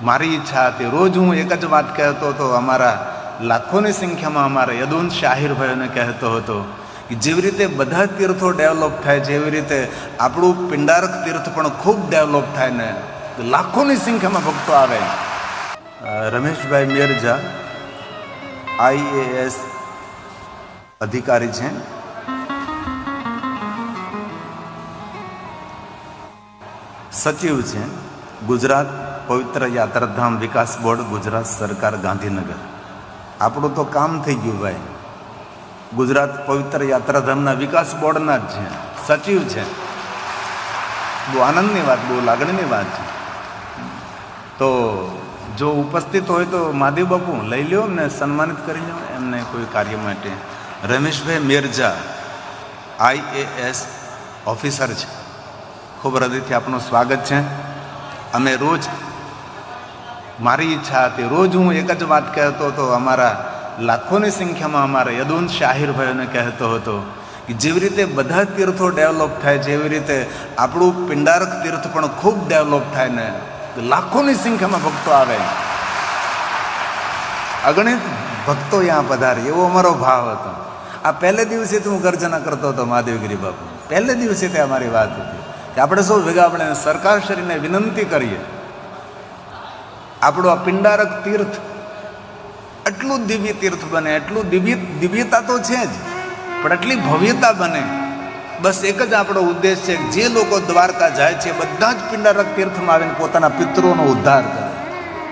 મારી ઈચ્છા હતી, રોજ હું એક જ વાત કહેતો હતો, અમારા લાખોની સંખ્યામાં અમારા યદુવંત શાહીરભાઈઓને કહેતો હતો કે જેવી રીતે બધા તીર્થો ડેવલપ થાય છે એવી રીતે આપણું પિંડારક તીર્થ પણ ખૂબ ડેવલપ થાય ને લાખોની સંખ્યામાં ભક્તો આવે. રમેશભાઈ મેરજા IAS અધિકારી છે, સચિવ છે, ગુજરાત પવિત્ર યાત્રાધામ વિકાસ બોર્ડ, ગુજરાત સરકાર, ગાંધીનગર. આપણું તો કામ થઈ ગયું ભાઈ, ગુજરાત પવિત્ર યાત્રાધામના વિકાસ બોર્ડના જ છે, સચિવ છે. બહુ આનંદની વાત, બહુ લાગણીની વાત છે. તો જો ઉપસ્થિત હોય તો મહાદેવ બાપુ લઈ લ્યો, એમને સન્માનિત કરી લો એમને કોઈ કાર્ય માટે. રમેશભાઈ મેરજા IAS ઓફિસર છે, ખૂબ હૃદયથી આપનું સ્વાગત છે. અમે રોજ, મારી ઈચ્છા હતી, રોજ હું એક જ વાત કહેતો હતો, અમારા લાખોની સંખ્યામાં અમારા યદુવંત શાહીરભાઈઓને કહેતો હતો કે જેવી રીતે બધા તીર્થો ડેવલપ થાય છે એવી રીતે આપણું પિંડારક તીર્થ પણ ખૂબ ડેવલપ થાય ને લાખોની સંખ્યામાં ભક્તો આવે, અગણિત ભક્તો ત્યાં પધારે, એવો અમારો ભાવ હતો. આ પહેલે દિવસેથી હું ગર્જના કરતો હતો મહાદેવગીરી બાપુ, પહેલે દિવસેથી અમારી વાત હતી કે આપણે સૌ ભેગા આપણે સરકારશ્રીને વિનંતી કરીએ, આપણું આ પિંડારક તીર્થ એટલું દિવ્ય તીર્થ બને, એટલું દિવ્યતા તો છે જ, પણ એટલી ભવ્યતા બને. બસ એક જ આપણો ઉદ્દેશ છે, જે લોકો દ્વારકા જાય છે બધા જ પિંડારક તીર્થમાં આવીને પોતાના પિતૃઓનો ઉદ્ધાર કરે,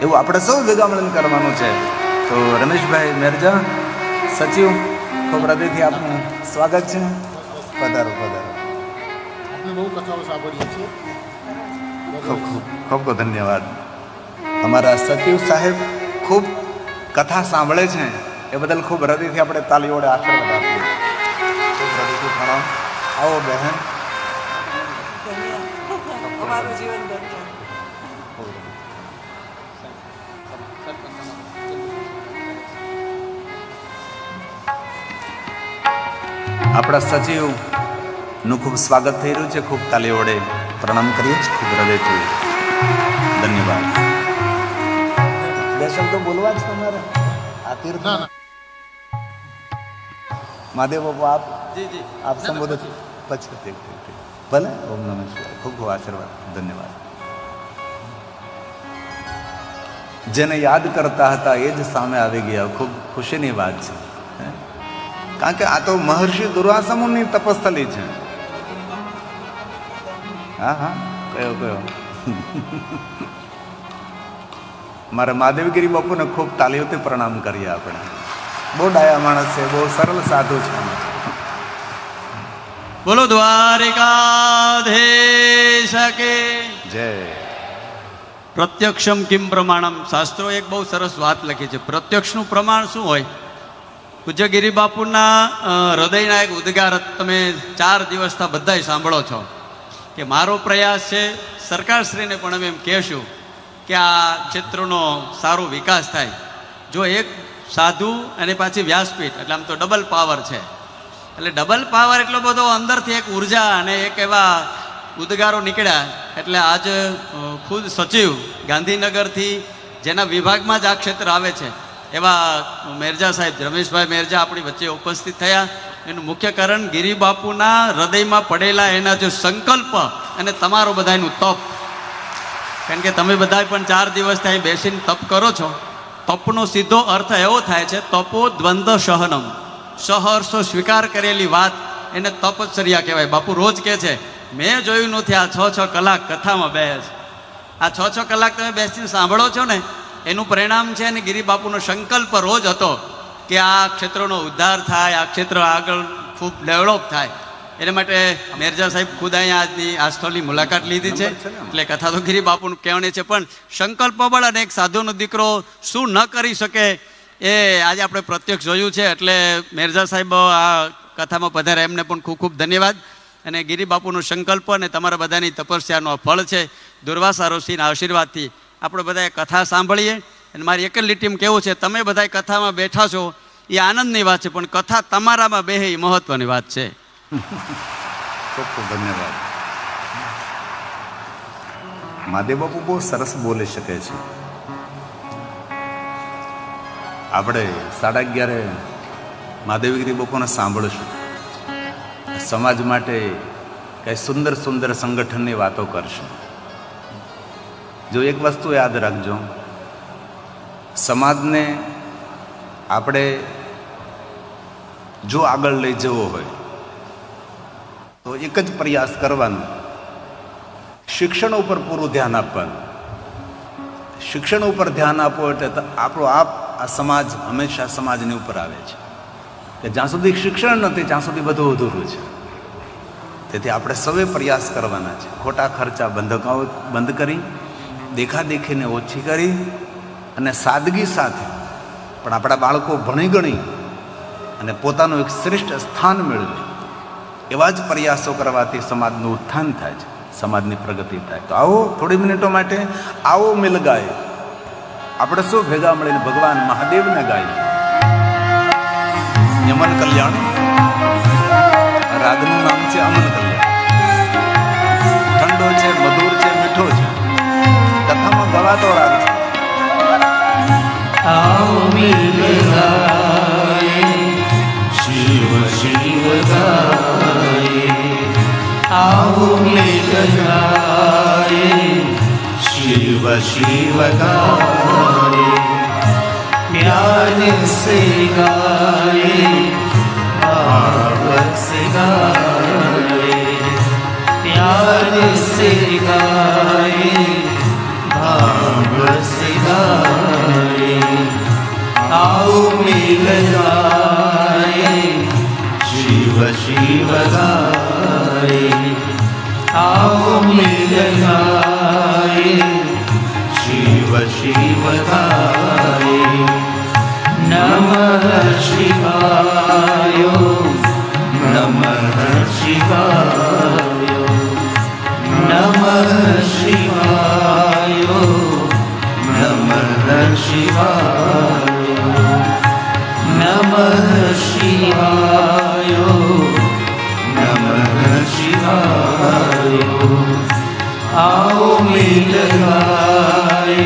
એવું આપણે સૌ ભેગા મળીને કરવાનું છે. તો રમેશભાઈ મેરજા સચિવ, ખૂબ હૃદયથી આપનું સ્વાગત છે. પધારો પધારો. બહુ કથાઓ સાંભળીએ છીએ. ખૂબ ખૂબ ખૂબ ખૂબ ધન્યવાદ. અમારા સચિવ સાહેબ ખૂબ કથા સાંભળે છે, એ બદલ ખૂબ હૃદયથી આપણે તાલી વડે આશીર્વાદ આપીએ. ખૂબ હૃદયથી પ્રણામ. આવો બહેન. અમારું જીવન ધન્ય. આપણા સચિવનું ખૂબ સ્વાગત થઈ રહ્યું છે, ખૂબ તાલી વડે પ્રણામ કરીએ છીએ, ખૂબ હૃદયથી ધન્યવાદ. બે શબ્દ બોલવા જ તમારે આ તીર્થ. મહાદેવ બાપુ આપ આપ સંબોધિત પછી ભલે. ઓમ નમઃ શિવાય. ખૂબ ખૂબ આશીર્વાદ, ધન્યવાદ. જેને યાદ કરતા હતા એ જ સામે આવી ગયા, ખૂબ ખુશીની વાત છે. કારણ કે આ તો મહર્ષિ દુર્વાસા મુનિની તપસ્થલી છે. હા હા, કયો કયો. મારા મહાદેવગીરી બાપુને ખૂબ તાલીઓથી પ્રણામ કરીએ આપણે. બહુ ડાયા માણસ છે, બહુ સરળ સાધુ છે. બોલો દ્વારિકાધીશ કે જય. પ્રત્યક્ષમ કિમ પ્રમાણમ. શાસ્ત્રો એક બહુ સરસ વાત લખી છે. પ્રત્યક્ષનું પ્રમાણ શું હોય? પૂજ્ય ગિરી બાપુના હૃદયના એક ઉદ્ગાર તમે 4 દિવસથી બધાય સાંભળો છો કે મારો પ્રયાસ છે, સરકારશ્રીને પણ અમે એમ કહેશું કે આ ક્ષેત્રનો સારો વિકાસ થાય. જો એક સાધુ અને પાછી વ્યાસપીઠ એટલે આમ તો ડબલ પાવર છે. એટલે ડબલ પાવર એટલો બધો અંદરથી એક ઉર્જા અને એક એવા ઉદ્ગારો નીકળ્યા. એટલે આજ ખુદ સચિવ ગાંધીનગરથી જેના વિભાગમાં જ આ ક્ષેત્ર આવે છે એવા મેરજા સાહેબ, રમેશભાઈ મેરજા આપણી વચ્ચે ઉપસ્થિત થયા. એનું મુખ્ય કારણ ગિરી બાપુના હૃદયમાં પડેલા એના જો સંકલ્પ અને તમારો બધાનું તપ. કારણ કે તમે બધા પણ 4 દિવસથી અહીં બેસીને તપ કરો છો. તપનો સીધો અર્થ એવો થાય છે, તપો દ્વંદ્વ સહનમ. સહર્ષો સ્વીકાર કરેલી વાત એને તપશ્ચર્યા કહેવાય. બાપુ રોજ કહે છે, મેં જોયું નથી આ 6-6 કલાક કથામાં બેસ. આ 6-6 કલાક તમે બેસીને સાંભળો છો ને એનું પરિણામ છે. અને ગિરી બાપુનો સંકલ્પ રોજ હતો કે આ ક્ષેત્રનો ઉદ્ધાર થાય, આ ક્ષેત્ર આગળ ખૂબ ડેવલપ થાય. એના માટે મેરજા સાહેબ ખુદ અહીંયા આજની આ સ્થળની મુલાકાત લીધી છે. એટલે કથા તો ગિરી બાપુનું કહેવાની છે, પણ સંકલ્પ બળ અને એક સાધુનો દીકરો શું ન કરી શકે એ આજે આપણે પ્રત્યક્ષ જોયું છે. એટલે મેરજા સાહેબ આ કથામાં પધાર્યા, એમને પણ ખૂબ ખૂબ ધન્યવાદ. અને ગિરી બાપુનો સંકલ્પ અને તમારા બધાની તપસ્યાનો ફળ છે. દુર્વાસા ઋષિના આશીર્વાદથી આપણે બધાએ કથા સાંભળીએ. અને મારી એક જ લીટીમાં કહેવું છે, તમે બધાએ કથામાં બેઠા છો એ આનંદની વાત છે, પણ કથા તમારામાં બેહે એ મહત્વની વાત છે. ખૂબ ખૂબ ધન્યવાદ. મહાદેવ બાપુ બહુ સરસ બોલી શકે છે. આપણે 11:30 મહાદેવગીરી બપોરને સાંભળશું. સમાજ માટે કંઈ સુંદર સુંદર સંગઠનની વાતો કરશું. જો એક વસ્તુ યાદ રાખજો, સમાજને આપણે જો આગળ લઈ જવો હોય તો એક જ પ્રયાસ કરવાનો, શિક્ષણ ઉપર પૂરું ધ્યાન આપવાનું. શિક્ષણ ઉપર ધ્યાન આપો એટલે આપણો આ સમાજ હંમેશા સમાજની ઉપર આવે છે કે જ્યાં સુધી શિક્ષણ નથી ત્યાં સુધી બધું અધૂરું છે. તેથી આપણે સૌએ પ્રયાસ કરવાના છે, ખોટા ખર્ચા બંધ કરી, દેખાદેખીને ઓછી કરી અને સાદગી સાથે પણ આપણા બાળકો ભણી ગણી અને પોતાનું એક શ્રેષ્ઠ સ્થાન મેળવે એવા જ પ્રયાસો કરવાથી સમાજનું ઉત્થાન થાય છે, સમાજની પ્રગતિ થાય. તો આવો થોડી મિનિટો માટે આવો મિલ ગાય, આપણે શું ભેગા મળીને ભગવાન મહાદેવને ગાય. યમન કલ્યાણ, રાગનું નામ છે અમન કલ્યાણ. ઠંડો છે, મધુર છે, મીઠો છે, કથામાં ગવાતો રાગ છે. आओ मिल गाए, शिव शिव गाए, आओ मिल गाए, शिव शिव गाए, प्यार से गाए, भाव से गाए, प्यार से गाए, भाव से गाए, आओ मिल गाए, शिव शिव गाए, आओ मिल गाए, शिव शिव गाए, नमः शिवाय, नमः शिवाय, नमः शिवाय, नमः शिवाय, नमः शिवाय, नमः शिवाय, आओ मिल गाए,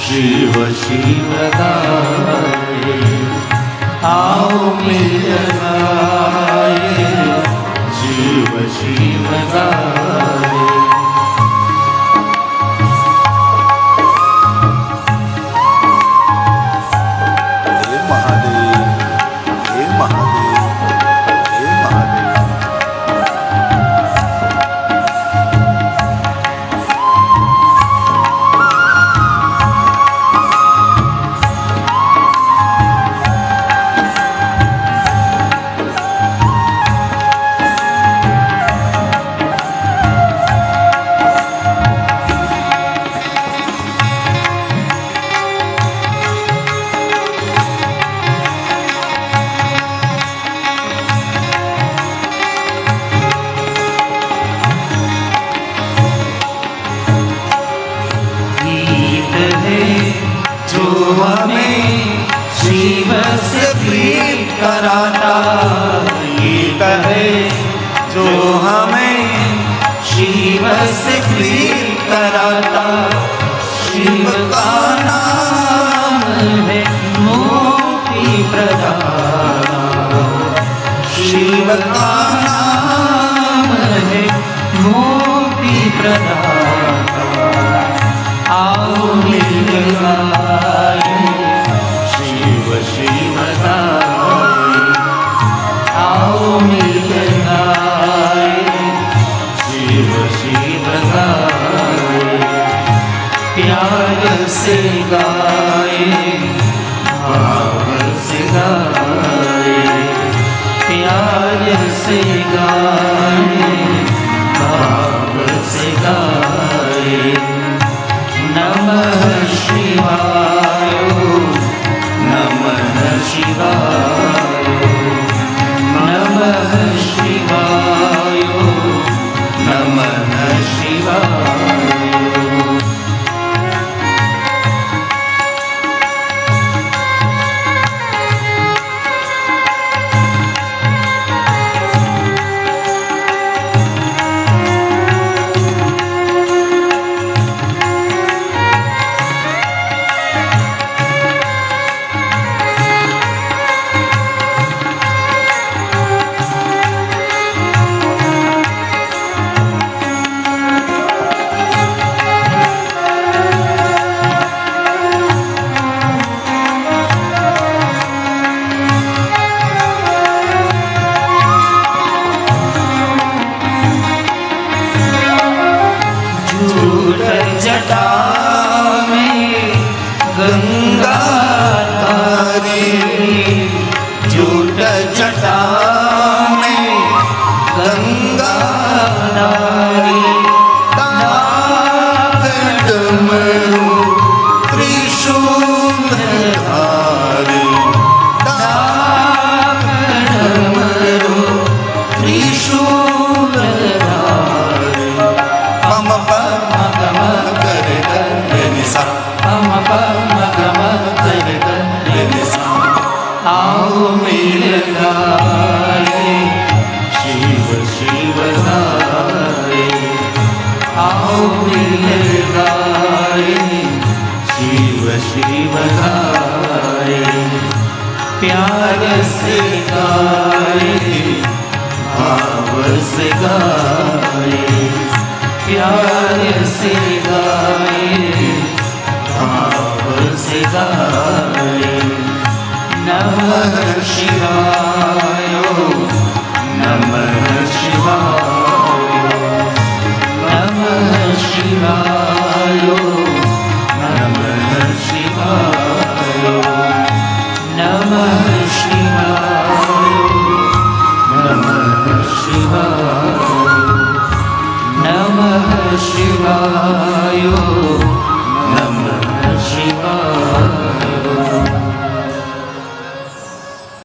शिव शिव गाए, आओ मिल गाए, शिव शिव गाए. शिव से प्रीत कराता, गीत है जो हमें शिव से प्रीत कराता. शिव का नाम है मुक्ति प्रदाता, शिव का नाम है मुक्ति प्रदाता. आओ मिल गाए, शिव शिव गाए, आओ मिल गाए, शिव शिव गाए, प्यार से गाए, भाव से गाए, प्यार से गाए, भाव से गाए. नमः शिवाय, नमः शिवाय, नमः शिवाय, नमः शिवाय. गंगा तारी जूट जटा में गंगा नारी डमरू त्रिशूल धारी डमरू त्रिशूल धारी पम पम गम कर निसा पम पम गम कर निसा आओ मिल गाए शिव शिव गाए आओ मिल गाए शिव शिव गाए प्यार से गाए भाव से गाए प्यार से गाए भाव से गाए नमः शिवाय